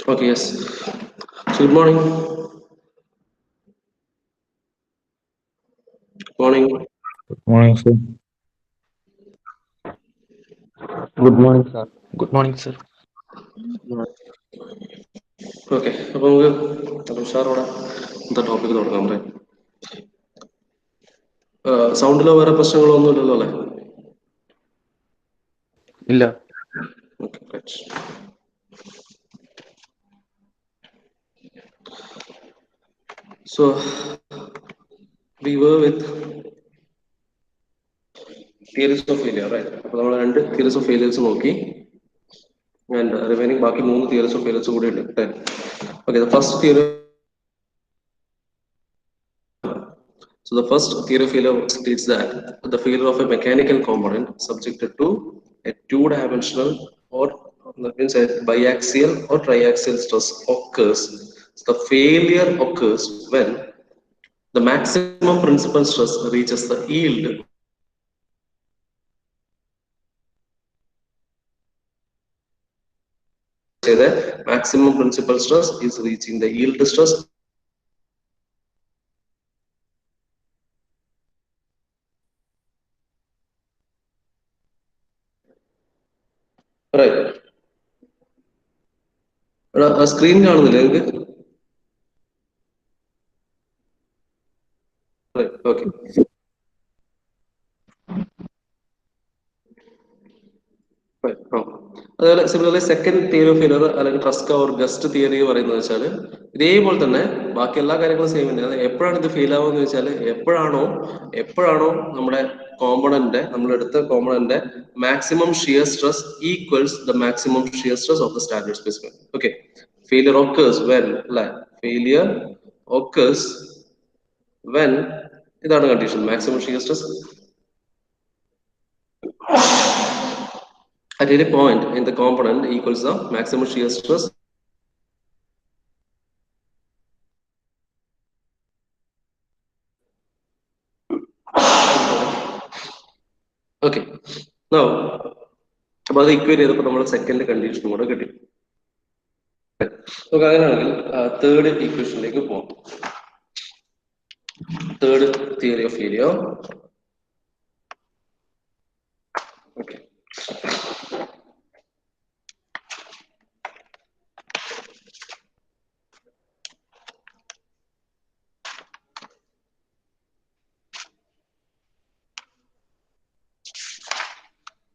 Okay, yes. So good morning. Morning. Morning, sir. Good morning, sir. Good morning, sir. Okay അപ്പൊ നമുക്ക് ഉഷാറോടെ എന്താ topic തുടങ്ങാം അല്ലേ? സൗണ്ടിലോ വേറെ പ്രശ്നങ്ങളോ ഒന്നും ഇല്ലല്ലോ അല്ലേ? ഇല്ല. Okay, right. So we were with theories of failure, right? അപ്പോൾ നമ്മൾ രണ്ട് theories of failures നോക്കി. And remaining ബാക്കി മൂന്ന് theories of failures കൂടി ഉണ്ട്. Okay, the first theory. So the first theory of failure states that the failure of a mechanical component subjected to a two-dimensional or that means a biaxial or triaxial stress occurs. The failure occurs when the maximum principal stress reaches the yield say the maximum principal stress is reaching the yield stress. Right. Screen കാണുന്നില്ല നിങ്ങൾക്ക്? Okay. അതുപോലെ similarly second theory of failure അല്ലെങ്കിൽ ട്രസ്ക or guest theory പറയുന്നത് വെച്ചാൽ ഇതേപോലെ തന്നെ ബാക്കി എല്ലാ കാര്യങ്ങളും സെയിം തന്നെയാണ്. എപ്പോഴാണ് ഇത് ഫെയിൽ ആവുക എന്ന് വെച്ചാൽ എപ്പോഴാണോ നമ്മുടെ കോമ്പണന്റ് നമ്മളെടുത്ത component maximum shear stress equals the maximum shear stress of the standard specimen. Okay, failure occurs when അല്ലെ, ഫെയിലിയർ occurs when ഇതാണ് condition, maximum shear stress at any point in the component equals the maximum shear stress okay. Now അപ്പോൾ അത് equate ചെയ്തപ്പോൾ നമ്മൾ second കണ്ടീഷനും കൂടെ കിട്ടി. നമുക്ക് അങ്ങനെയാണെങ്കിൽ തേർഡ് ഇക്വേഷനിലേക്ക് പോകാം. Third theory of failure. Okay,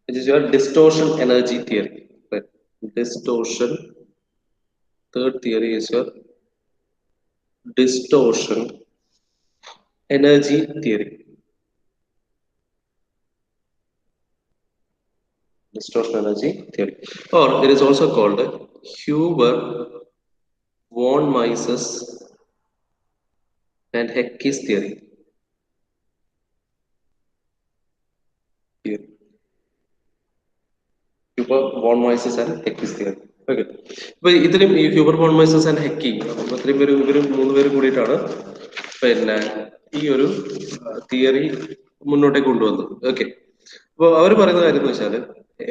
which is your distortion energy theory. Right. Distortion. Third theory is your distortion energy theory. Distortion energy theory, or it is also called Huber, von Mises and Hecke's theory. Huber, von Mises and Hecke's theory. Okay. അപ്പോൾ ഇതിലും ഈ Huber von Mises and ഹെക്കി ഇത്രയും പേര് ഇവര് മൂന്ന് പേര് കൂടിയിട്ടാണ് പിന്നെ ഈ ഒരു തിയറി മുന്നോട്ടേക്ക് കൊണ്ടുവന്നത്. ഓക്കെ, അപ്പോൾ അവർ പറയുന്ന കാര്യം എന്ന് വെച്ചാൽ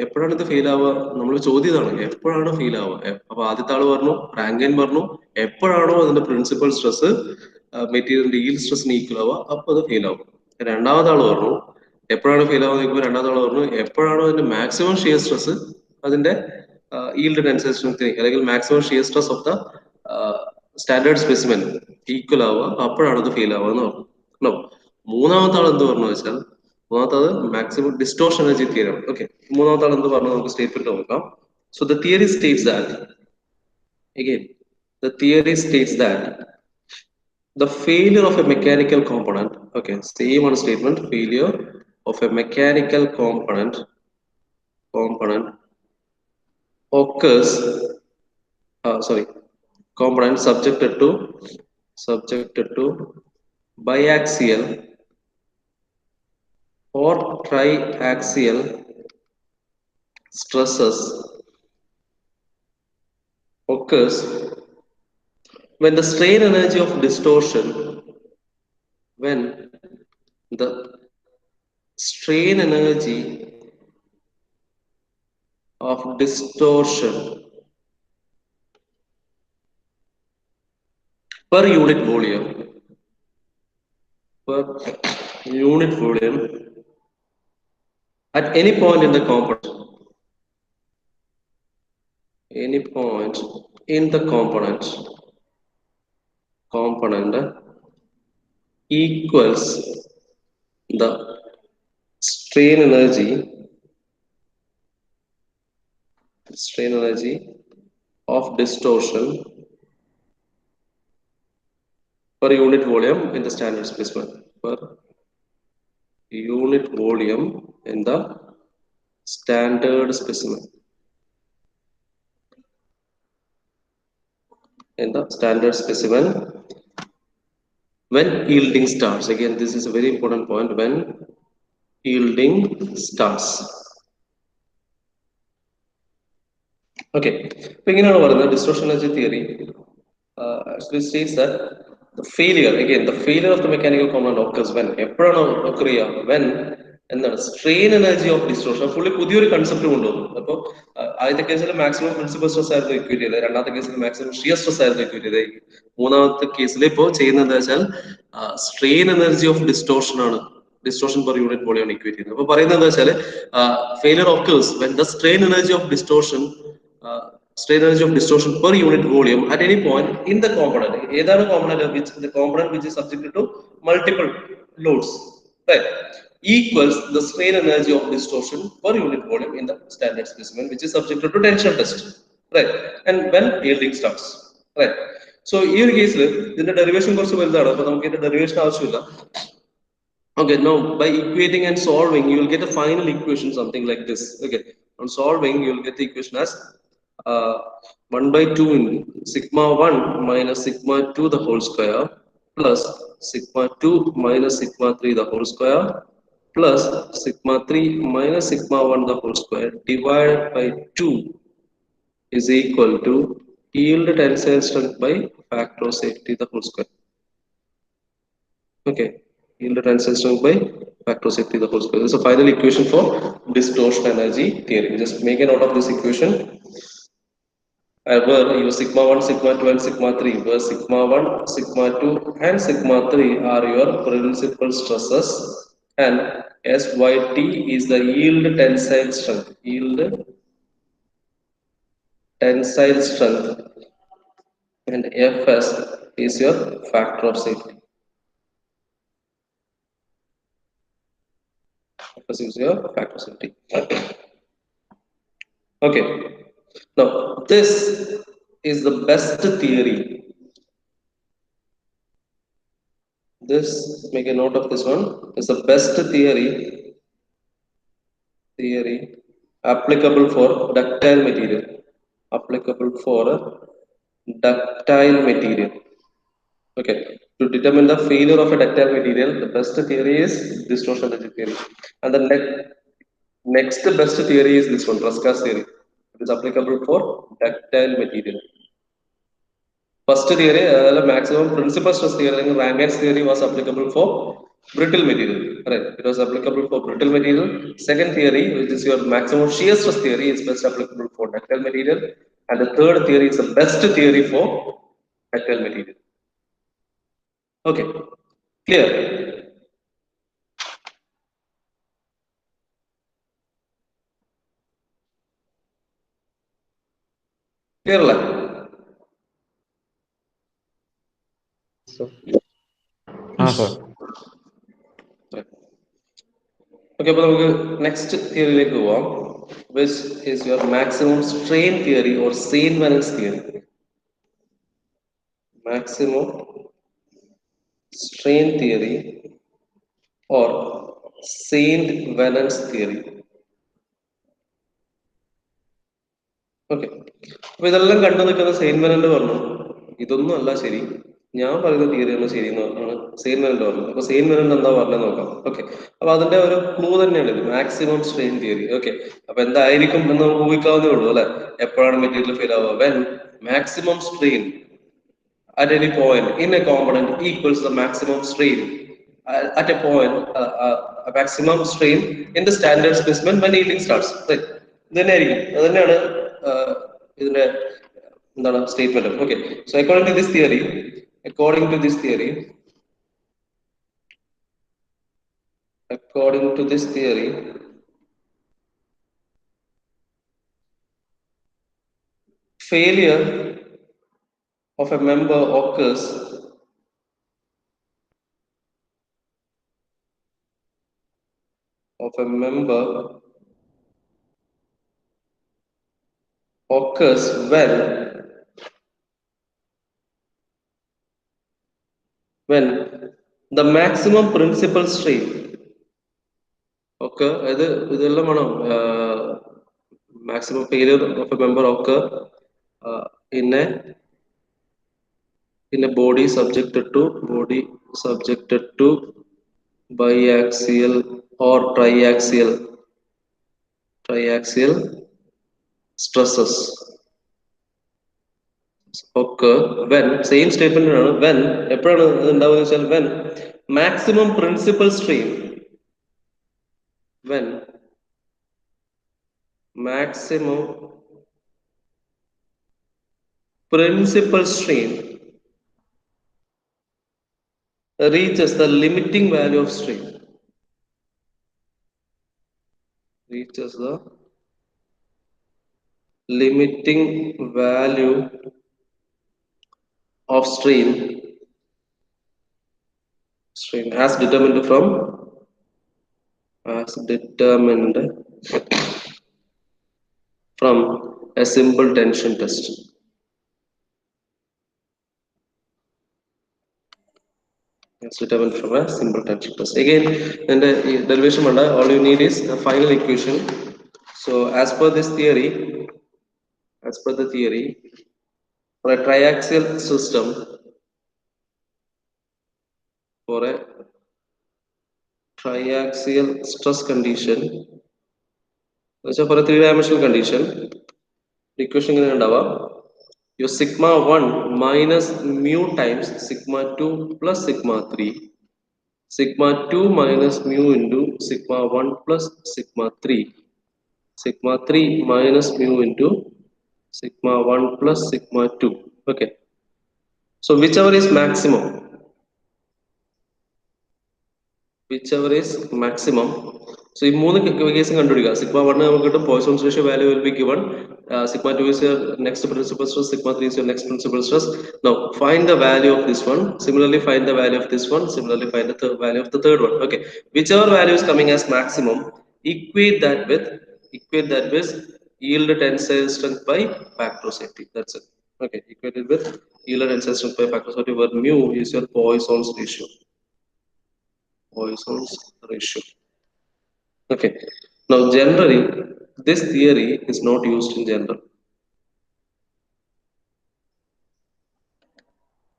എപ്പോഴാണ് ഇത് ഫെയിൽ ആവുക, നമ്മൾ ചോദ്യം ഇതാണ്, എപ്പോഴാണ് ഫെയിൽ ആവുക. അപ്പൊ ആദ്യത്തെ ആള് പറഞ്ഞു, റാങ്കൈൻ പറഞ്ഞു, എപ്പോഴാണോ അതിന്റെ പ്രിൻസിപ്പൽ സ്ട്രെസ് മെറ്റീരിയലിന്റെ ഈൽഡ് സ്ട്രെസ്സിന് ഈക്വൽ ആവുക അപ്പൊ അത് ഫെയിൽ ആവും. രണ്ടാമത്തെ ആള് പറഞ്ഞു എപ്പോഴാണ് ഫെയിൽ ആവുക നോക്കുമ്പോൾ രണ്ടാമത്തെ ആള് പറഞ്ഞു എപ്പോഴാണോ അതിന്റെ മാക്സിമം ഷിയർ സ്ട്രെസ് അതിന്റെ ഈൽഡിനനുസരിച്ച് അല്ലെങ്കിൽ maximum shear stress of the standard specimen equal ആവുക അപ്പോഴാണ് അത് ഫെയിൽ ആവുക എന്ന് പറഞ്ഞു. മൂന്നാമത്തെ ആൾ എന്ത് പറഞ്ഞു വെച്ചാൽ മൂന്നാമത്തത് മാക്സിമം ഡിസ്റ്റോർഷൻ എനർജി തിയറി ആണ്. ഓക്കെ, മൂന്നാമത്തെ ആൾ എന്ത് പറഞ്ഞു നമുക്ക് സ്റ്റേറ്റ്മെന്റ് നോക്കാം. So the theory States that again the theory states that the failure of a mechanical component, okay, same one statement, failure of a mechanical component occurs component subjected to biaxial or triaxial stresses occurs when the strain energy of distortion when the strain energy of distortion per unit volume at any point in the component equals the strain energy of distortion per unit volume in the standard specimen. Per unit volume in the standard specimen. When yielding starts. Again, this is a very important point. When yielding starts. Okay. Beginning of the distortion energy theory actually states that the failure of the mechanical component occurs when when strain energy of distortion fully pudhiyoru concept കൊണ്ടുവന്നു. അപ്പോൾ ആദ്യത്തെ കേസിൽ maximum principal stress ആയിരുന്നു equate ചെയ്തത്, രണ്ടാമത്തെ കേസിൽ maximum shear stress ആയിരുന്നു equate ചെയ്തത്, മൂന്നാമത്തെ കേസിൽ ഇപ്പോൾ ചെയ്യുന്നത് എന്താ വെച്ചാൽ സ്ട്രെയിൻ എനർജി ഓഫ് ഡിസ്റ്റോർഷൻ ആണ്, distortion per unit volume equate ചെയ്യുന്നത്. അപ്പോൾ പറയുന്നത് എന്താ വെച്ചാൽ failure occurs when the strain energy of distortion per unit volume at any point in the component. ഏതാണ് component? The component which is subjected to multiple loads, right, equals the strain energy of distortion per unit volume in the standard specimen which is subjected to tension test, right, and when yielding starts, right. So ഈ ഒരു കേസിൽ ഇതിന്റെ derivation കുറച്ച് വലുതാണ്, അപ്പോൾ നമുക്ക് ഇതിന്റെ derivation ആവശ്യമില്ല. Okay, now by equating and solving, you will get a final equation something like this. Okay, on solving, you will get the equation as 1/2 in sigma 1 minus sigma 2 the whole square plus sigma 2 minus sigma 3 the whole square plus sigma 3 minus sigma 1 the whole square divided by 2 is equal to yield tensile strength by factor of safety the whole square. Okay, yield tensile strength by factor of safety the whole square. This is a final equation for distortion energy theory. Just make a note of this equation. Where your sigma 1, sigma 2 and sigma 3, where sigma 1, sigma 2 and sigma 3 are your principal stresses and SYT is the yield tensile strength, and FS is your factor of safety. Okay. Now, this is the best theory. Make a note of this one. Is the best theory applicable for ductile material. Okay. To determine the failure of a ductile material, the best theory is distortion energy theory. And the next best theory is this one, Truscott theory. It is applicable for ductile material. First theory, maximum principal stress theory, Rankine's theory was applicable for brittle material. Right? It was applicable for brittle material. Second theory, which is your maximum shear stress theory, is best applicable for ductile material. And the third theory is the best theory for ductile material. Okay, clear? Clear? sir. Okay, but next theory which is your maximum strain theory or Saint-Venance theory. Maximum strain theory or Saint-Venance theory. Okay. അപ്പോൾ ഇതെല്ലാം കണ്ടു നിൽക്കുന്ന സെയിൻമെനന്റ് പറഞ്ഞു ഇതൊന്നും അല്ല ശരി, ഞാൻ പറയുന്ന തിയറിയാണ് ശരി എന്നാണ് സെയിൻമെനന്റ് പറഞ്ഞു. അപ്പൊ സെയിൻമെനന്റ് എന്താ പറഞ്ഞത് നോക്കാം. ഓക്കെ, അപ്പൊ അതിന്റെ ഒരു ക്ലൂ തന്നെയാണ് ഇത്, മാക്സിമം സ്ട്രെയിൻ തിയറി. ഓക്കെ, അപ്പൊ എന്തായിരിക്കും എന്ന് നമുക്ക് ഊഹിക്കാവുന്നേ ഉള്ളൂ അല്ലെ. എപ്പോഴാണ് മെറ്റീരിയൽ ഫെയിൽ ആവുക? When maximum strain at any point in a component equals the maximum strain at a point, a maximum strain in the standard specimen when yielding starts. Right? ഇതിന്റെ എന്താണ് statement. Okay, so according to this theory, according to this theory, failure of a member occurs when the maximum principal strain occur maximum failure of a member occur in a body subjected to biaxial or triaxial stresses occur when same statement when എപ്പോഴാണ് ഉണ്ടാവുക വെച്ചാൽ when maximum principal strain when maximum principal strain reaches the limiting value of strain as determined from a simple tension test. As determined from a simple tension test. Again, in the derivation, all you need is a final equation. So, as per the theory, for a triaxial system, for a triaxial stress condition, so for a three-dimensional condition, the equation is your sigma 1 minus mu times sigma 2 plus sigma 3, sigma 2 minus mu into sigma 1 plus sigma 3, sigma 3 minus mu into sigma 1 plus sigma 2. Okay. So whichever is maximum, so in മൂന്ന് case കണ്ടുപിടിക്കുക sigma 1 നമുക്ക് കിട്ടും Poisson's ratio value will be given, sigma 2 is your next principal stress, sigma 3 is your next principal stress. Now find the value of this one, similarly find the value of this one, similarly find the value of the third one. Okay, whichever value is coming as maximum, equate that with yield tensile strength by factor safety. That's it. Okay, equate it with yield tensile strength by factor safety, where mu is your Poisson's ratio. Okay. Now, generally, this theory is not used in general.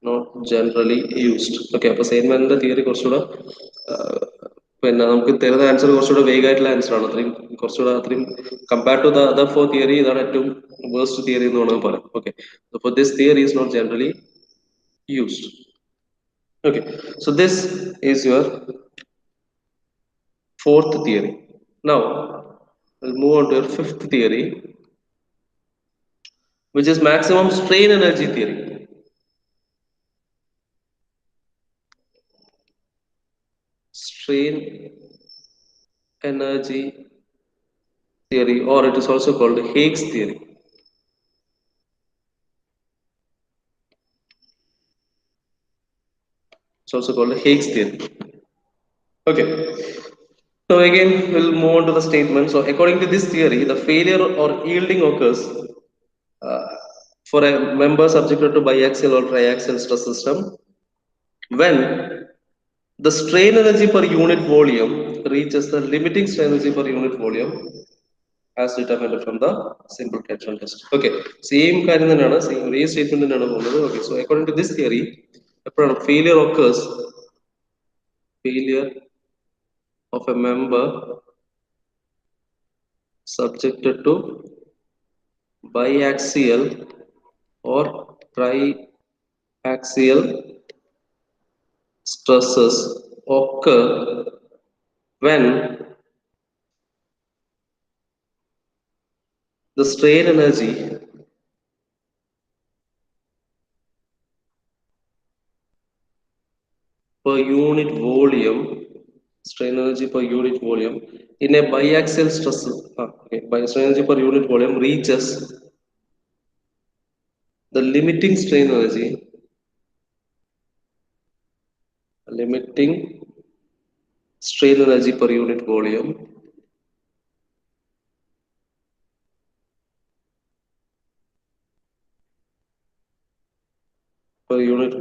Not generally used. Okay. അപ്പോൾ സെയിൻമെന്റിന്റെ theory കുറച്ചുകൂടെ പിന്നെ നമുക്ക് തരുന്ന answer കുറച്ചുകൂടെ vague ആയിട്ടുള്ള answer ആണ്. അത്രയും compared to the other four theory ഇതാണ് ഏറ്റവും വേഴ്സ്റ്റ് തിയറി എന്ന് വേണമെങ്കിൽ പറയാം. ഓക്കെ. അപ്പോൾ this theory is not generally used. Okay. So this is your fourth theory. Now, we'll move on to your fifth theory, which is maximum strain energy theory. Strain energy theory, or it is also called Higgs theory. It's also called Higgs theory. Okay. So again, we'll move on to the statement. So according to this theory, the failure or yielding occurs for a member subjected to biaxial or triaxial stress system when the strain energy per unit volume reaches the limiting strain energy per unit volume as determined from the simple tension test. Okay, same kind of same statement. Okay, so according to this theory, failure occurs of a member subjected to biaxial or triaxial stresses occur when the strain energy per unit volume, strain energy per unit volume in a biaxial stress. By strain energy per unit volume reaches the limiting strain energy, per unit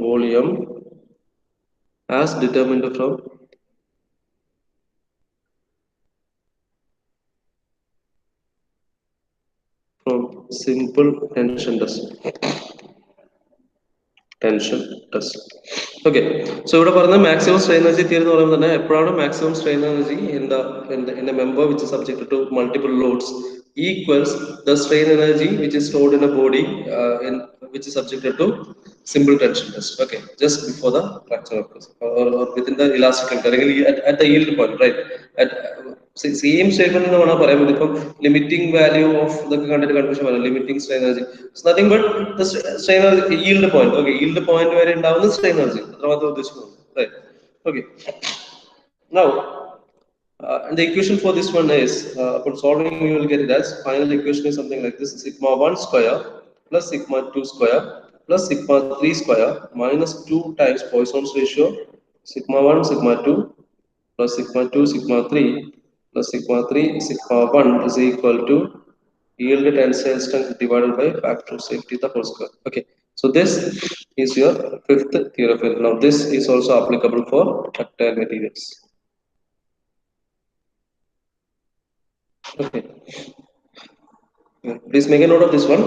volume as determined from simple tension test. Okay, so ഇവിടെ പറയുന്ന maximum strain energy theory എന്ന് പറയുമ്പോൾ തന്നെ എപ്പോഴാണ് maximum strain energy in a member which is subjected to multiple loads equals the strain energy which is stored in a body which is subjected to simple tension test. Okay, just before the fracture occurs or within the elastic limit അല്ലെങ്കിൽ at the yield point, right? At same statement എന്ന് പറയാൻ പറ്റും. ഇപ്പം limiting value of ഇതൊക്കെ കണ്ടിട്ട് confusion പറയാം. Limiting strain energy nothing but strain energy yield point. Okay, yield point വരെ ഉണ്ടാവുന്ന സ്ട്രെയിൻ എനർജി അത്രമാത്രം ഉദ്ദേശിക്കുന്നത്. Right. Okay, now the equation for this one is upon solving you will get it as final equation is something like this: sigma 1 square plus sigma 2 square plus sigma 3 square minus 2 times Poisson's ratio sigma 1 sigma 2 plus sigma 2 sigma 3 plus sigma 3 sigma 1 is equal to yield tensile strength divided by factor of safety the whole square. Okay, so this is your fifth theorem. Now this is also applicable for ductile materials. Okay, please make a note of this one.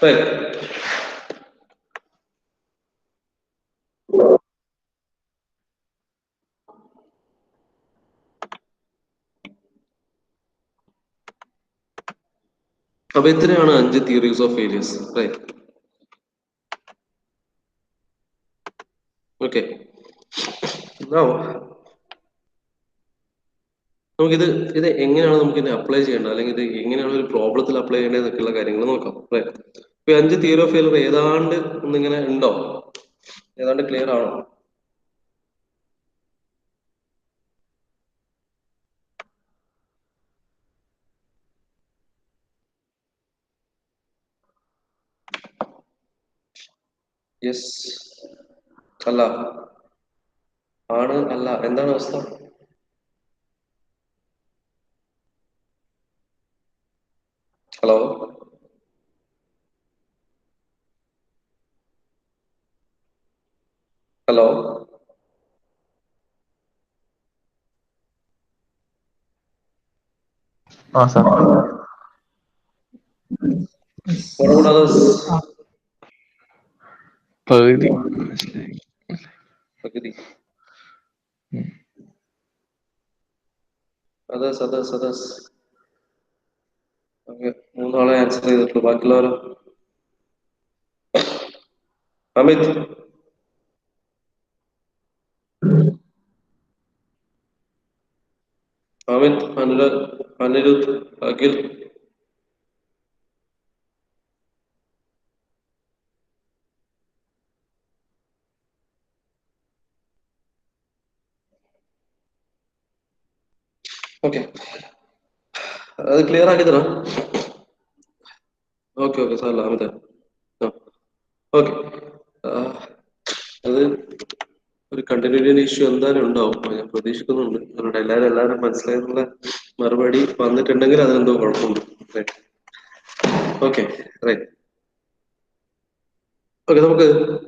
Right. അപ്പോൾ ഇത്രയാണ് 5 theories of failures. Right. Okay, നമുക്കിത് എങ്ങനെയാണ് നമുക്ക് ഇതിനെ apply ചെയ്യേണ്ടത്, അല്ലെങ്കിൽ ഇത് എങ്ങനെയാണ് ഒരു പ്രോബ്ലത്തിൽ അപ്ലൈ ചെയ്യേണ്ടത് എന്നൊക്കെയുള്ള കാര്യങ്ങൾ നോക്കാം. റൈറ്റ്. ഇപ്പൊ 5 തിയറി ഓഫ് ഫെയിലിയർ ഏതാണ്ട് ഒന്നിങ്ങനെ ഉണ്ടോ, ഏതാണ്ട് ക്ലിയർ ആണോ? യെസ്, അല്ല, ആണ്, അല്ല, എന്താണ് അവസ്ഥ? Hello, hello, sir. what about others? പകുതി പകുതി. others. ഓക്കെ, 3 ആളെ ആൻസർ ചെയ്തിട്ടുള്ളൂ. ബാക്കിയുള്ളവരോ? അമിത്, അനിരുദ്ധ്, അഖിൽ, ഓക്കെ, അത് ക്ലിയർ ആക്കി തരാം. ഓക്കെ സാറല്ല, അമിത. ഓക്കെ, അത് ഒരു കണ്ടിന്യൂറ്റി ഇഷ്യൂ എന്തായാലും ഉണ്ടാവും, ഞാൻ പ്രതീക്ഷിക്കുന്നുണ്ട്. അതുകൊണ്ട് എല്ലാവരും മനസ്സിലായിട്ടുള്ള മറുപടി വന്നിട്ടുണ്ടെങ്കിൽ അതിനെന്തോ കുഴപ്പമുണ്ട്. Okay, right. ഓക്കെ,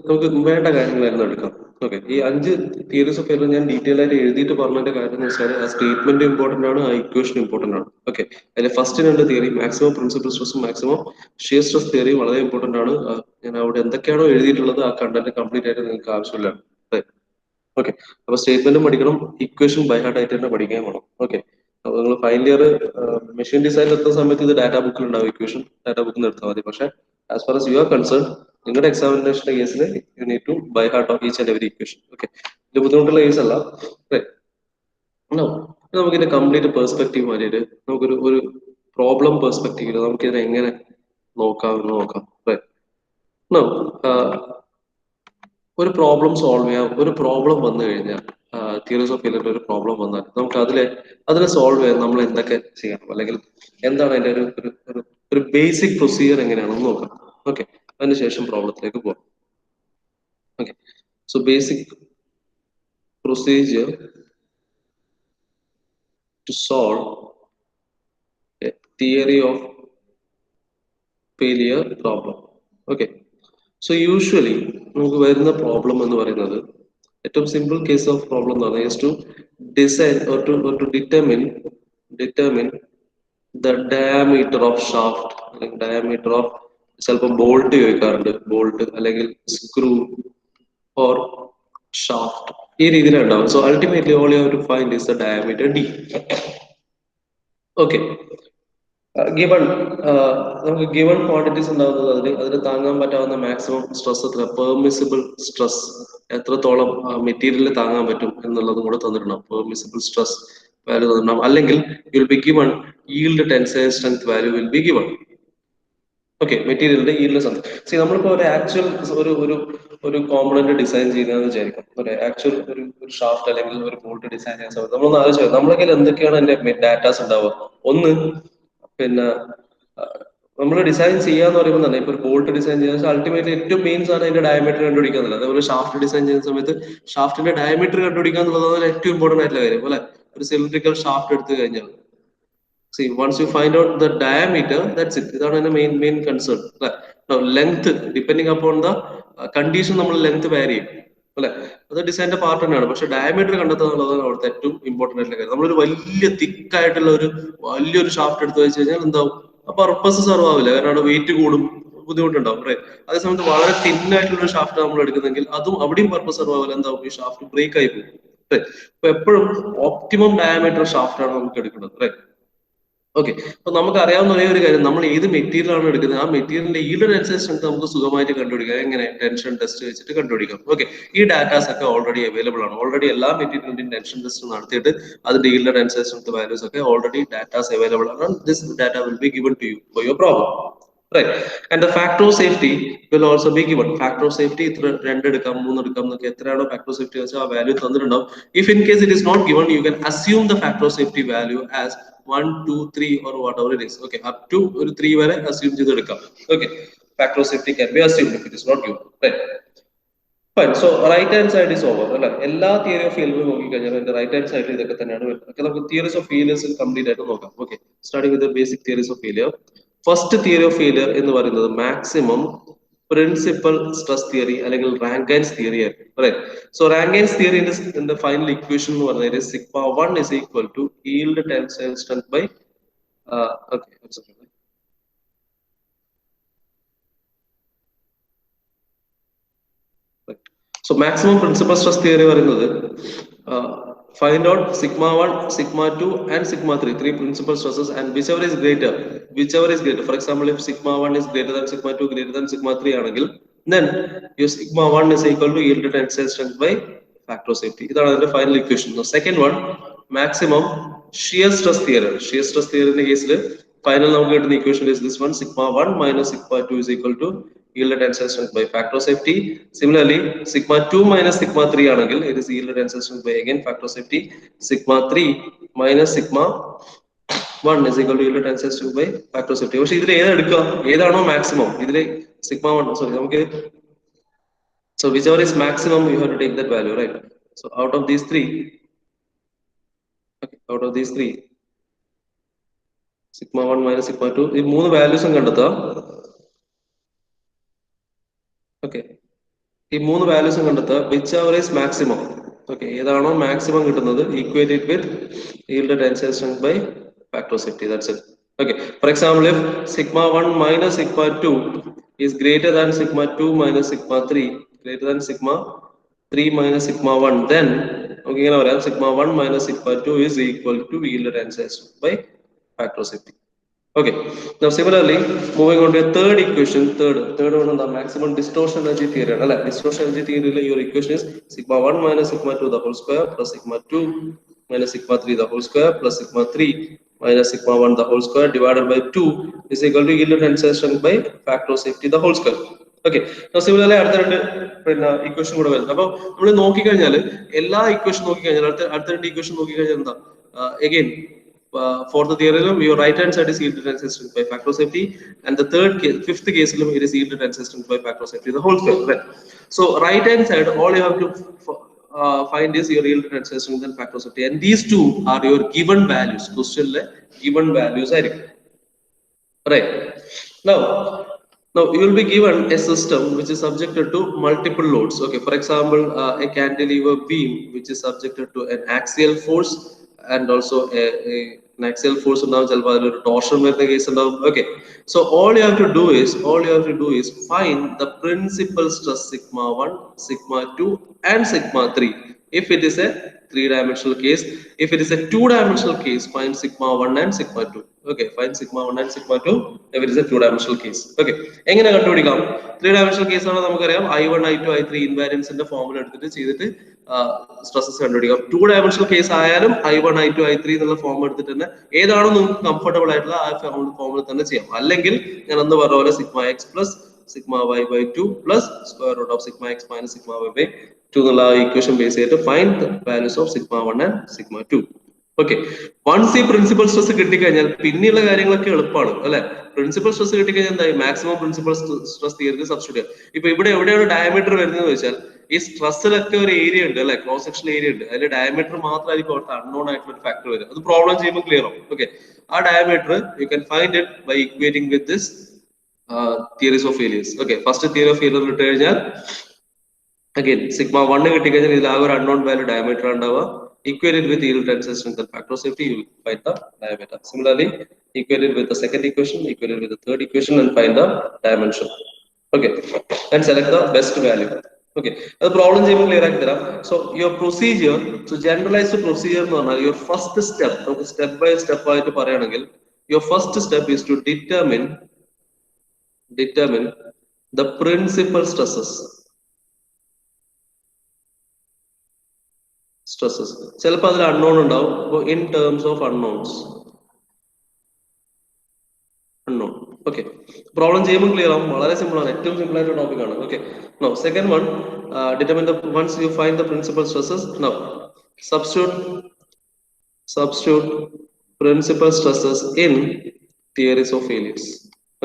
നമുക്ക് വേണ്ട കാര്യങ്ങളായിരുന്നു എടുക്കാം. ഓക്കെ, ഈ 5 തിയറീസ് ഓഫ് ഫെയിലിയർ ഞാൻ ഡീറ്റെയിൽ ആയിട്ട് എഴുതിയിട്ട് പറഞ്ഞതിന്റെ കാര്യം എന്ന് വെച്ചാൽ ആ സ്റ്റേറ്റ്മെന്റ് ഇമ്പോർട്ടന്റ് ആണ്, ആ ഇക്വേഷൻ ഇമ്പോർട്ടന്റ് ആണ്. ഓക്കെ, അതിൽ ഫസ്റ്റ് 2 തിയറി മാക്സിമം പ്രിൻസിപ്പൽ സ്ട്രെസും മാക്സിമം ഷിയർ സ്ട്രെസ് തിയറി വളരെ ഇമ്പോർട്ടന്റ് ആണ്. ഞാൻ അവിടെ എന്തൊക്കെയാണോ എഴുതിയിട്ടുള്ളത് ആ കണ്ടന്റ് കംപ്ലീറ്റ് ആയിട്ട് നിങ്ങൾക്ക് ആവശ്യമില്ല. ഓക്കെ, അപ്പൊ സ്റ്റേറ്റ്മെന്റും പഠിക്കണം, ഇക്വേഷൻ ബൈ ഹാർട്ട് ആയിട്ട് തന്നെ പഠിക്കാൻ വേണം. ഓക്കെ, അപ്പൊ നിങ്ങൾ ഫൈനൽ ഇയർ മെഷീൻ ഡിസൈൻ എത്തുന്ന സമയത്ത് ഇത് ഡാറ്റാ ബുക്കിൽ ഉണ്ടാവും, ഇക്വേഷൻ ഡാറ്റാ ബുക്കിൽ എടുത്താൽ മതി. പക്ഷെ as far as you are concern, നിങ്ങളുടെ എക്സാമിനേഷന്റെ കേസിൽ you need to by heart of each and every equation. Okay, ഇത് ബുദ്ധിമുട്ടുള്ള കേസ് അല്ല. നമുക്കിതിന്റെ കംപ്ലീറ്റ് പെർസ്പെക്റ്റീവ് മാറിയിട്ട് നമുക്കൊരു പ്രോബ്ലം പെർസ്പെക്റ്റീവില് നമുക്കിതിനെ എങ്ങനെ നോക്കാമെന്ന് നോക്കാം. ഒരു പ്രോബ്ലം സോൾവ് ചെയ്യാം. ഒരു പ്രോബ്ലം വന്നു കഴിഞ്ഞാൽ തിയറീസ് ഓഫ് ഫെയിലിയറിന്റെ ഒരു പ്രോബ്ലം വന്നാൽ നമുക്ക് അതിനെ സോൾവ് ചെയ്യാൻ നമ്മൾ എന്തൊക്കെ ചെയ്യണം, അല്ലെങ്കിൽ എന്താണ് അതിന്റെ ഒരു ബേസിക് പ്രൊസീജിയർ എങ്ങനെയാണെന്ന് നോക്കാം. ഓക്കെ, അതിനുശേഷം പ്രോബ്ലത്തിലേക്ക് പോകാം. Okay, so basic procedure to solve a theory of failure problem. Okay, so usually നമുക്ക് വരുന്ന പ്രോബ്ലം എന്ന് പറയുന്നത് ഏറ്റവും സിമ്പിൾ കേസ് ഓഫ് പ്രോബ്ലം എന്ന് പറഞ്ഞാൽ is to design or to determine the diameter of shaft, അല്ലെങ്കിൽ diameter of ചിലപ്പോൾ bolt ചോദിക്കാറുണ്ട്, ബോൾട്ട് അല്ലെങ്കിൽ സ്ക്രൂ ഓർ ഷാഫ്റ്റ്, ഈ രീതിയിലാണ് ഉണ്ടാവും. So ultimately all you have to find is the diameter d. Okay, given നമുക്ക് ഗിവൺ ക്വാണ്ടിറ്റീസ് ഉണ്ടാകുന്നത് അതിന് താങ്ങാൻ പറ്റാവുന്ന മാക്സിമം സ്ട്രെസ് എത്ര, പെർമിസിബിൾ സ്ട്രെസ് എത്രത്തോളം മെറ്റീരിയലിൽ താങ്ങാൻ പറ്റും എന്നുള്ളതും കൂടെ തന്നിട്ടുണ്ടാവും. പെർമിസിബിൾ സ്ട്രെസ് വാല്യൂ തന്നിട്ടുണ്ടാവും. അല്ലെങ്കിൽ will be given yield tensile strength value will be given. Okay, മെറ്റീരിയലിന്റെ yield സ്ട്രെങ്ത്. നമ്മളിപ്പോ ഒരു ആക്ച്വൽ ഒരു കോമ്പണന്റ് ഡിസൈൻ ചെയ്യുന്നതെന്ന് വിചാരിക്കും. ഒരു ആക്ച്വൽ ഒരു ഷാഫ്റ്റ് അല്ലെങ്കിൽ ഒരു ബോൾട്ട് ഡിസൈൻ ചെയ്യുന്ന സമയത്ത് നമ്മളൊന്ന് ആലോചിച്ചു, നമ്മുടെ കയ്യിൽ എന്തൊക്കെയാണ് അതിന്റെ ഡാറ്റാസ് ഉണ്ടാവുക. ഒന്ന്, പിന്നെ നമ്മൾ ഡിസൈൻ ചെയ്യാന്ന് പറയുമ്പോൾ തന്നെ ഇപ്പൊ ഒരു ബോൾട്ട് ഡിസൈൻ ചെയ്യുന്ന അൾട്ടിമേറ്റ്ലി ഏറ്റവും മെയിൻ സാധനം അതിന്റെ ഡയമീറ്റർ കണ്ടുപിടിക്കുക എന്നുള്ളത്. അതേപോലെ ഷാഫ്റ്റ് ഡിസൈൻ ചെയ്യുന്ന സമയത്ത് ഷാഫ്റ്റിന്റെ ഡയമീറ്റർ കണ്ടുപിടിക്കുക എന്നുള്ളതാണ് ഏറ്റവും ഇമ്പോർട്ടന്റ് ആയിട്ടുള്ള കാര്യം. അല്ലെ, ഒരു സിലിണ്ടറിക്കൽ ഷാഫ്റ്റ് എടുത്തു കഴിഞ്ഞാൽ see once you find out the diameter, that's it. ഇതാണ് എന്റെ main concern. Length depending upon the condition നമ്മൾ ലെങ്ത് വാരി ചെയ്യും അല്ലെ, അത് ഡിസൈനിന്റെ പാർട്ട് തന്നെയാണ്. പക്ഷെ ഡയമീറ്റർ കണ്ടെത്തുക എന്നുള്ളതാണ് അവിടുത്തെ ഏറ്റവും ഇമ്പോർട്ടന്റ് ആയിട്ടുള്ള കാര്യം. നമ്മളൊരു തിക്കായിട്ടുള്ള വലിയൊരു ഷാഫ്റ്റ് എടുത്തു വെച്ച് കഴിഞ്ഞാൽ എന്താവും, ആ പർപ്പസ് സെർവ് ആവില്ല. കാരണം അവിടെ വെയിറ്റ് കൂടും, ബുദ്ധിമുട്ടുണ്ടാവും. അതേസമയത്ത് വളരെ തിന്നായിട്ടുള്ള ഒരു ഷാഫ്റ്റ് നമ്മൾ എടുക്കുന്നെങ്കിൽ അതും അവിടെയും പർപ്പസ് സെർവ് ആവില്ല. എന്താവും, ഈ ഷാഫ്റ്റ് ബ്രേക്ക് ആയി പോകും. അപ്പൊ എപ്പോഴും ഓപ്റ്റിമം ഡയമീറ്റർ ഷാഫ്റ്റ് ആണ് നമുക്ക് എടുക്കുന്നത്. ഓക്കെ, അപ്പൊ നമുക്ക് അറിയാവുന്ന ഒരേ ഒരു കാര്യം, നമ്മൾ ഏത് മെറ്റീരിയൽ ആണ് എടുക്കുന്നത് ആ മെറ്റീരിയലിന്റെ yield ടെൻസൈൽ സ്ട്രെങ്ത് നമുക്ക് സുഖമായിട്ട് കണ്ടുപിടിക്കാം. എങ്ങനെ, ടെൻഷൻ ടെസ്റ്റ് വെച്ചിട്ട് കണ്ടുപിടിക്കാം. ഓക്കെ, ഈ ഡാറ്റാസ് ഒക്കെ ഓൾറെഡി അവൈലബിൾ ആണ്. ഓൾറെഡി എല്ലാ മെറ്റീരിയലിന്റെയും ടെൻഷൻ ടെസ്റ്റ് നടത്തിയിട്ട് അതിന്റെ yield ടെൻസൈൽ സ്ട്രെങ്ത് വാല്യൂസ് ഒക്കെ ഓൾറെഡി ഡാറ്റാസ് അവൈലബിൾ ആണ്. This data will be given to you for your problem. Right, and the factor of safety will also be given. Factor of safety ഇത്ര 2 എടുക്കാം 3 എടുക്കാം എന്നൊക്കെ എത്രയാണോ factor of safety വെച്ചാൽ ആ value തന്നിട്ടുണ്ടാവും. If in case it is not given, you can assume the factor of safety value as 1, 2, 3 or whatever it is. Okay, up to ഒരു 3 വരെ assume ചെയ്തെടുക്കാം. Okay, factor of safety can be assumed if it is not given. Right, fine. So right hand side is over അല്ലെ. എല്ലാ theory of failure നോക്കിക്കഴിഞ്ഞാൽ എന്റെ right hand സൈഡിൽ ഇതൊക്കെ തന്നെയാണ് വരുന്നത്. നമുക്ക് തിയറീസ് ഓഫ് ഫെയിലിയേഴ്സ് കംപ്ലീറ്റ് ആയിട്ട് നോക്കാം. Okay, starting with basic theories of failure. First theory of failure എന്ന് പറയുന്നത് മാക്സിമം പ്രിൻസിപ്പൽ സ്ട്രെസ് തിയറി അല്ലെങ്കിൽ റാങ്കൈൻസ് തിയറി ആയിരുന്നു. സോ റാങ്കൈൻസ് തിയറിന്റെ ഫൈനൽ ഇക്വേഷൻ എന്ന് പറയുന്നത് sigma 1 is equal to yield tensile strength by so maximum principal stress theory പറയുന്നത് find out sigma 1, sigma 2 and sigma 3, three principal stresses, and whichever is greater. For example, if sigma 1 is greater than sigma 2 greater than sigma 3 ആണെങ്കിൽ then your sigma 1 is equal to yield tensile strength by factor of safety. ഇതാണ് അതിന്റെ final equation. Second one, maximum shear stress theory. Shear stress തിയറിന്റെ കേസിൽ final നമുക്ക് കിട്ടുന്ന equation is this one, sigma 1 minus sigma 2 is equal to yield tensile strength by factor of safety. Similarly, sigma 2 minus sigma 3 ആണെങ്കിൽ it is yield tensile strength by again factor of safety. Sigma 3 minus sigma 1 is equal to yield tensile strength by factor of safety. പക്ഷെ ഇതിൽ ഏതെടുക്കുക, ഏതാണോ maximum, ഇതിൽ sigma 1 sorry നമുക്ക് so whichever is maximum you have to take that value, right? So out of these three sigma 1 minus sigma 2 ഈ മൂന്ന് വാല്യൂസും കണ്ടെത്താം. Okay, ഈ മൂന്ന് വാല്യൂസും കണ്ടെത്തുക. whichever is maximum, ഓക്കെ, ഏതാണോ മാക്സിമം കിട്ടുന്നത് equate it with yield tensile strength by factor of safety. That's it. Okay, for example, if sigma 1 minus sigma 2 is greater than sigma 2 minus sigma 3 greater than sigma 3 minus sigma 1, then okay, sigma 1 minus sigma 2 is equal to yielded ancestry by factor of safety. Okay, now similarly, moving on to a third equation, third one on the maximum distortion energy theory. Distortion energy theory, your equation is sigma 1 minus sigma 2 the whole square plus sigma 2 minus sigma 3 the whole square plus sigma 3 minus sigma 1 the whole square divided by 2 is equal to yielded ancestry by factor of safety the whole square. Okay, now similarly, അടുത്ത രണ്ട് equation കൂടെ വരുന്നത്. അപ്പോൾ നമ്മൾ നോക്കിക്കഴിഞ്ഞാൽ എല്ലാ equation നോക്കിക്കഴിഞ്ഞാൽ അടുത്ത രണ്ട് ഇക്വേഷൻ നോക്കിക്കഴിഞ്ഞാൽ എന്താ again for the theorem your right hand side is yielded resistance by factor of safety, and the fifth case it is yielded resistance by factor of safety the whole square, right? So right hand side all you have to find is your yielded resistance and factor of safety, and these two are your given values. Question given values are right. Now you will be given a system which is subjected to multiple loads. Okay, for example, a cantilever beam which is subjected to an axial force and also an axial force torsion case. Okay, so all you have to do is find the principal stress sigma 1, sigma 2 and sigma 3 if it is a 3-dimensional case. If it is a 2-dimensional case, find sigma 1 and sigma 2. Okay, find sigma 1 and sigma 2 if it is a 2-dimensional case. Okay, എങ്ങനെ കണ്ടുപിടിക്കാം? 3-dimensional case ആണ് നമുക്കറിയാം I1 I2 I3 ഇൻവാരിയൻസിന്റെ formula എടുത്തിട്ട് ചെയ്തിട്ട് stresses കണ്ടുപിടിക്കാം. 2-dimensional case ആയാലും I1 I2 I3 എന്നുള്ള form എടുത്തിട്ട് തന്നെ ഏതാണോ നിങ്ങൾക്ക് കംഫർട്ടബിൾ ആയിട്ടുള്ള ആ ഫോർമുല തന്നെ ചെയ്യാം. അല്ലെങ്കിൽ ഞാൻ അന്ന് പറഞ്ഞ പോലെ sigma X plus sigma y by 2 plus square root of sigma x minus sigma y by 2 എന്നുള്ള equation base ചെയ്തിട്ട് find the values of sigma 1 and sigma 2. Okay, once ഈ പ്രിൻസിപ്പൽ സ്ട്രെസ് കിട്ടിക്കഴിഞ്ഞാൽ പിന്നെയുള്ള കാര്യങ്ങളൊക്കെ എളുപ്പമാണ് അല്ലെ. പ്രിൻസിപ്പൽ സ്ട്രെസ് കിട്ടിക്കഴിഞ്ഞാൽ എന്തായി maximum principal stress theory substitute ചെയ്യാം. ഇപ്പൊ ഇവിടെ എവിടെയാണ് ഡയമീറ്റർ വരുന്നത് വെച്ചാൽ ഈ സ്ട്രെസ്സിലൊക്കെ ഒരു ഏരിയ ഉണ്ട് അല്ലെ, ക്രോസ് സെക്ഷൻ ഏരിയ ഉണ്ട്. അതിൽ ഡയമീറ്റർ മാത്രമായിരിക്കും അവിടുത്തെ അൺനോൺ ആയിട്ടുള്ള ഒരു ഫാക്ടർ വരും. അത് പ്രോബ്ലം ചെയ്യുമ്പോൾ ക്ലിയർ ആവും. ഓക്കെ, ആ diameter you can find it by equating with this theories of failures. Okay, first theory of failure ഇട്ട് കഴിഞ്ഞാൽ again sigma 1 കിട്ടിക്കഴിഞ്ഞാൽ ഇതിൽ ആകെ ഒരു unknown value diameter ഉണ്ടാവുക. Equated with yield resistance and factor of safety, you will find the diameter. Similarly, equated with the second equation, equated with the third equation, and find the dimension. Okay, and select the best value. Okay, the problem ചെയ്യുമ്പോൾ clear ആക്കി തരാം. So your procedure, so generalized procedure എന്ന് പറഞ്ഞാൽ your first step, നമുക്ക് step by step ആയിട്ട് പറയുകയാണെങ്കിൽ your first step is to determine the principal stresses. ചിലപ്പോൾ അതിൽ അൺനോൺ ഉണ്ടാവും. In terms of unknowns unknown. Okay, problem ചെയ്യുമ്പോൾ ക്ലിയർ ആവും. വളരെ സിമ്പിൾ ആണ്, ഏറ്റവും സിമ്പിൾ ആയിട്ടുള്ള ടോപ്പിക് ആണ്. Okay, no second one, determine the once you find the principal stresses, now substitute principal stresses in theories of failures.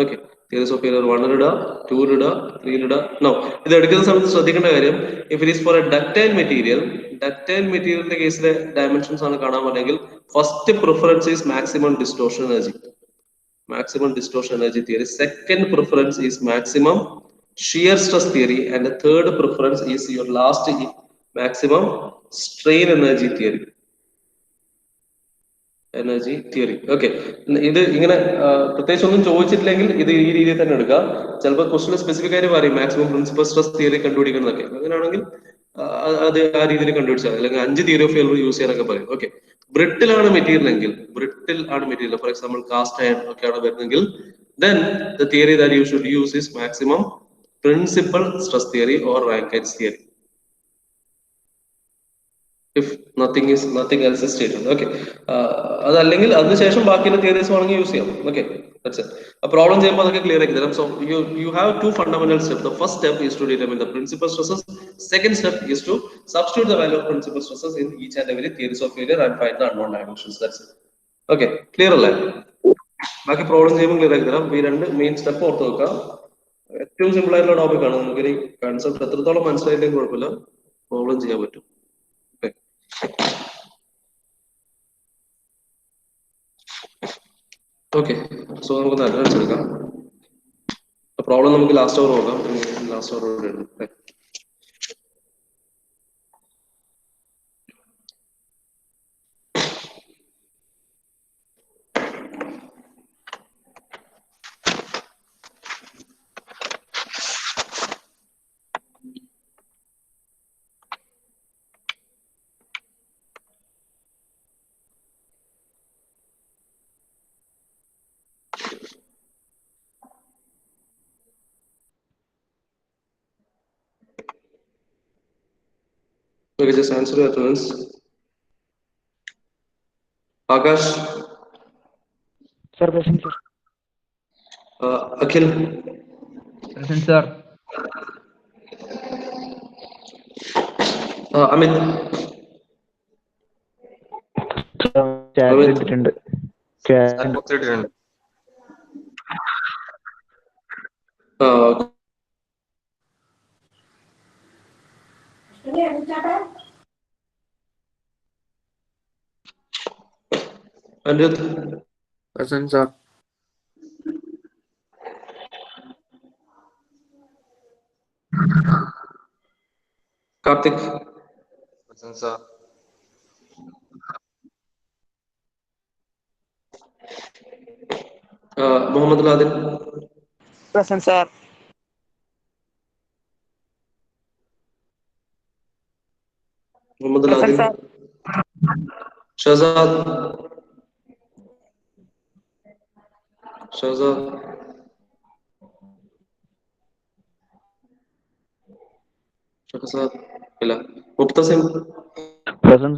Okay, theories of failure 1 ഇടുക, 2 ഇടുക, 3 ഇടുക. Now ഇത് എടുക്കുന്ന സമയത്ത് ശ്രദ്ധിക്കേണ്ട കാര്യം, if it is for a ductile മെറ്റീരിയലിന്റെ കേസിലെ ഡയമെൻഷൻസ് ആണ് കാണാൻ പറഞ്ഞെങ്കിൽ first preference is maximum distortion energy theory, second preference is maximum shear stress theory, and the third preference is your last maximum strain energy theory. Okay, ഇത് ഇങ്ങനെ പ്രത്യേകിച്ച് ഒന്നും ചോദിച്ചിട്ടില്ലെങ്കിൽ ഇത് ഈ രീതിയിൽ തന്നെ എടുക്കുക. ചിലപ്പോൾ ക്വസ്റ്റിന് സ്പെസിഫിക് ആയിട്ട് പറയും മാക്സിമം പ്രിൻസിപ്പൽ സ്ട്രെസ് തിയറി കണ്ടുപിടിക്കുന്നതൊക്കെ. അങ്ങനെയാണെങ്കിൽ അത് ആ രീതിയിൽ കണ്ടുപിടിച്ചാൽ, അല്ലെങ്കിൽ 5 തിയറി ഓഫ് ഫെയിലിയർ യൂസ് ചെയ്യാനൊക്കെ പറയും. ഓക്കെ, ബ്രിട്ടിൽ ആണ് material, for example cast iron ഒക്കെയാണ് വരുന്നെങ്കിൽ then the theory that you should use is maximum principal stress theory or Rankine's theory, if nothing else is stated. Okay, അതല്ലെങ്കിൽ അതിനുശേഷം ബാക്കിയുള്ള theories വേണമെങ്കിൽ use ചെയ്യാം. Okay, that's it. A problem ചെയ്യുമ്പോൾ അതൊക്കെ clear ആക്കി തരാം. So you have two fundamental steps. The first step is to determine the principal stresses. Second step is to substitute the value of principal stresses in each and every theories of failure and find the unknown dimensions. That's it. Okay, clear അല്ലേ? ബാക്കി problem ചെയ്യുമ്പോൾ clear ആക്കി തരാം. ഈ രണ്ട് main step ഓർത്ത് വെക്കാം. ഏറ്റവും സിമ്പിൾ ആയിട്ടുള്ള ടോപ്പിക് ആണ്. നമുക്ക് ഈ കൺസെപ്റ്റ് എത്രത്തോളം മനസ്സിലായില്ലെങ്കിൽ കുഴപ്പമില്ല, പ്രോബ്ലം ചെയ്യാൻ പറ്റും. ഓക്കെ, സോ നമുക്ക് അഡ്വാൻസ് എടുക്കാം. പ്രോബ്ലം നമുക്ക് ലാസ്റ്റ് അവർ നോക്കാം. ലാസ്റ്റ് അവർ ഉണ്ട്. Okay, just answer your attendance. Akash, Sir, present, sir. Akhil, Present, sir. Amit, ചാറ്റിൽ ഇട്ടിട്ടുണ്ട്. ചാറ്റ് ബോക്സിൽ ഇട്ടിട്ടുണ്ട്. Anirudh, Present, sir. Karthik, Present, sir. Muhammad Ladin, Present, sir. Muhammad Present, Ladin, sir. Shahzad, Shahzad, Shahzad, ഇല്ല. Mubtasim, Present.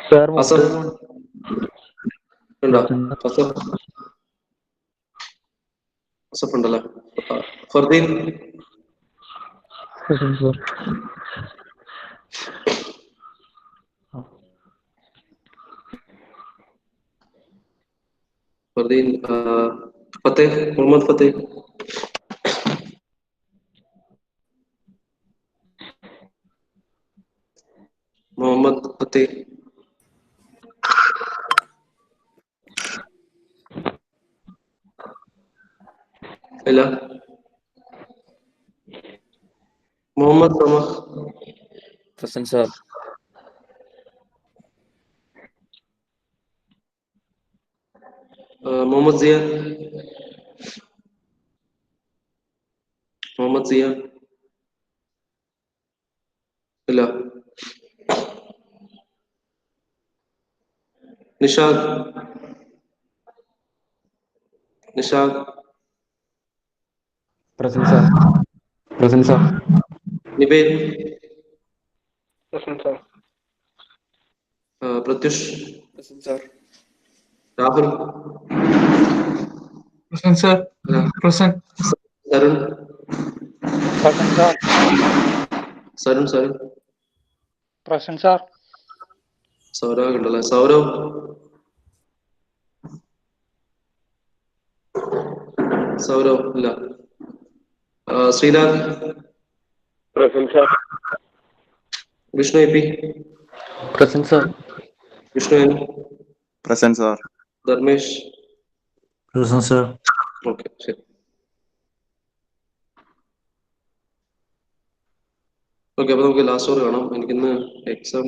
Sir, Asaf, ഉണ്ടോ? Present. Asaf ഉണ്ടല്ലേ? Fardeen, Present, sir. Fardeen, ഫത്തേഹ്, മുഹമ്മദ് ഫത്തേഹ്, മുഹമ്മദ് ഫത്തേഹ്, ഇല്ല. Muhammad സമഹ്, Present, sir. Muhammad Siyad, Muhammad Siyad, ഇല്ല. Nishad, Nishad, Present, sir. Present, sir. നിബേൽ, Present, sir. Pratyush, Present, sir. Rahul, Present, sir. Present. Sarun, Present, sir. Sarun, Sarun, Present, sir. Sourav ഉണ്ടല്ലേ? സൗരവ്, സൗരവ് ഇല്ല. Srinath, Present, sir. Vishnu A P, Present, sir. Vishnu N, Present, sir. Dharmesh. Present, sir. Okay, ശരി. Okay, അപ്പൊ നമുക്ക് last over കാണാം. എനിക്കിന്ന് exam